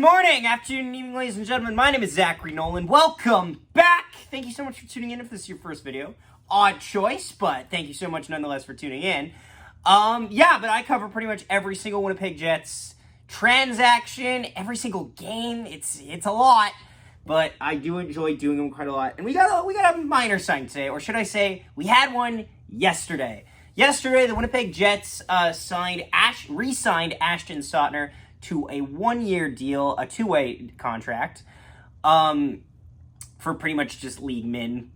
morning, afternoon, evening, ladies and gentlemen. My name is Zachary Nolan. Welcome back. Thank you so much for tuning in if this is your first video. Odd choice, but thank you so much nonetheless for tuning in. But I cover pretty much every single Winnipeg Jets transaction, every single game. It's a lot, but I do enjoy doing them quite a lot. And we got a minor signing today, or should I say, we had one yesterday. Yesterday, the Winnipeg Jets re-signed Ashton Sautner to a one-year deal, a two-way contract, for pretty much just league min.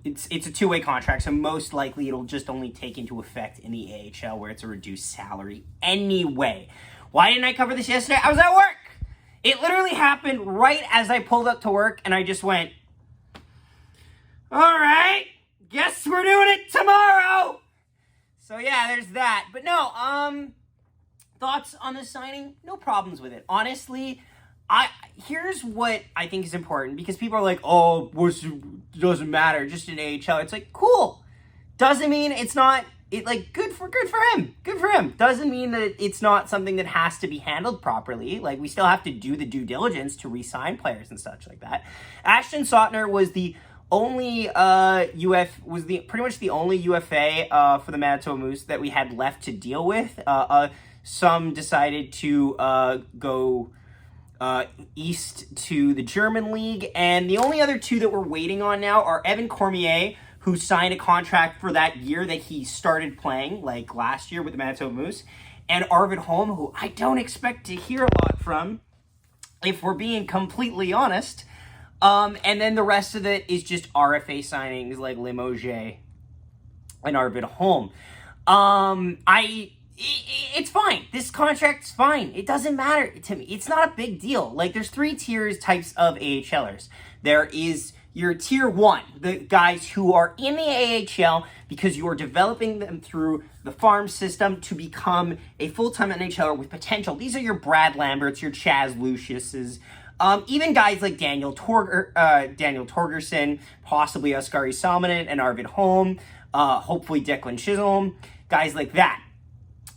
It's a two-way contract, so most likely it'll just only take into effect in the AHL, where it's a reduced salary anyway. Why didn't I cover this yesterday? I was at work. It literally happened right as I pulled up to work, and I just went, all right, guess we're doing it tomorrow. So yeah, there's that. But no, thoughts on the signing? No problems with it. Honestly, here's what I think is important, because people are like, oh, it doesn't matter, just an AHL. It's like, cool. Doesn't mean it's not, good for him. Good for him. Doesn't mean that it's not something that has to be handled properly. Like, we still have to do the due diligence to re-sign players and such like that. Ashton Sautner was the only pretty much the only UFA for the Manitoba Moose that we had left to deal with. Some decided to go east to the German league, and the only other two that we're waiting on now are Evan Cormier, who signed a contract for that year that he started playing, like last year with the Manitoba Moose, and Arvid Holm, who I don't expect to hear a lot from, if we're being completely honest. And then the rest of it is just RFA signings like Limoges and Arvid Holm. It's fine. This contract's fine. It doesn't matter to me. It's not a big deal. Like, there's three types of AHLers. There is your tier one, the guys who are in the AHL because you are developing them through the farm system to become a full-time NHLer with potential. These are your Brad Lamberts, your Chaz Luciuses, even guys like Daniel Torgerson, possibly Oskari Salminen and Arvid Holm, hopefully Declan Chisholm, guys like that.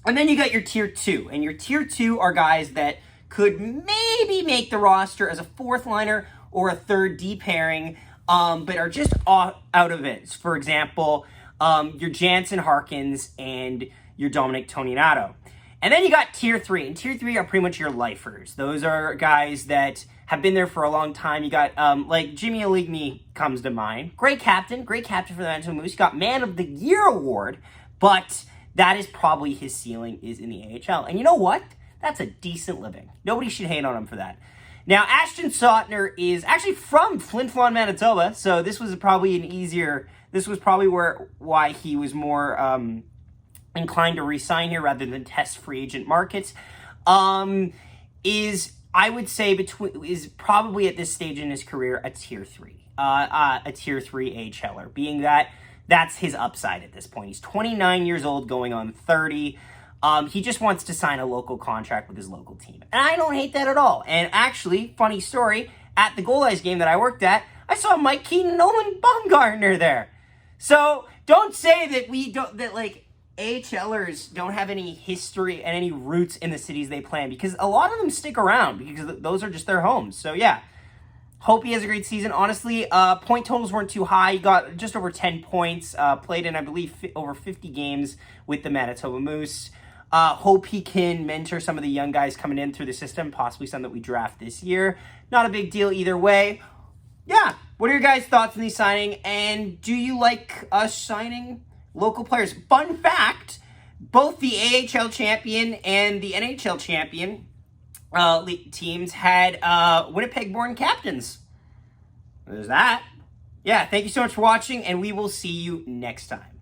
And then you got your tier two, and your tier two are guys that could maybe make the roster as a fourth liner or a third D pairing, but are just out of it. For example, your Jansen Harkins and your Dominic Toninato. And then you got tier three, and tier three are pretty much your lifers. Those are guys that have been there for a long time. You got, like, Jimmy Aligny comes to mind. Great captain for the Manitoba Moose. You got Man of the Year award, but that is probably his ceiling, is in the AHL. And you know what? That's a decent living. Nobody should hate on him for that. Now, Ashton Sautner is actually from Flin Flon, Manitoba, so this was probably why he was more inclined to re-sign here rather than test free agent markets. Is probably at this stage in his career a tier three AHLer, being that that's his upside at this point. He's 29 years old, going on 30. He just wants to sign a local contract with his local team. And I don't hate that at all. And actually, funny story, at the Gold Eyes game that I worked at, I saw Mike Keaton and Nolan Baumgartner there. So don't say that AHLers don't have any history and any roots in the cities they play in, because a lot of them stick around because those are just their homes. So yeah, hope he has a great season. Honestly, point totals weren't too high. He got just over 10 points, played in, I believe, over 50 games with the Manitoba Moose. Hope he can mentor some of the young guys coming in through the system, possibly some that we draft this year. Not a big deal either way. Yeah, what are your guys' thoughts on these signing? And do you like us signing local players? Fun fact, both the AHL champion and the NHL champion teams had Winnipeg-born captains. There's that. Yeah, thank you so much for watching, and we will see you next time.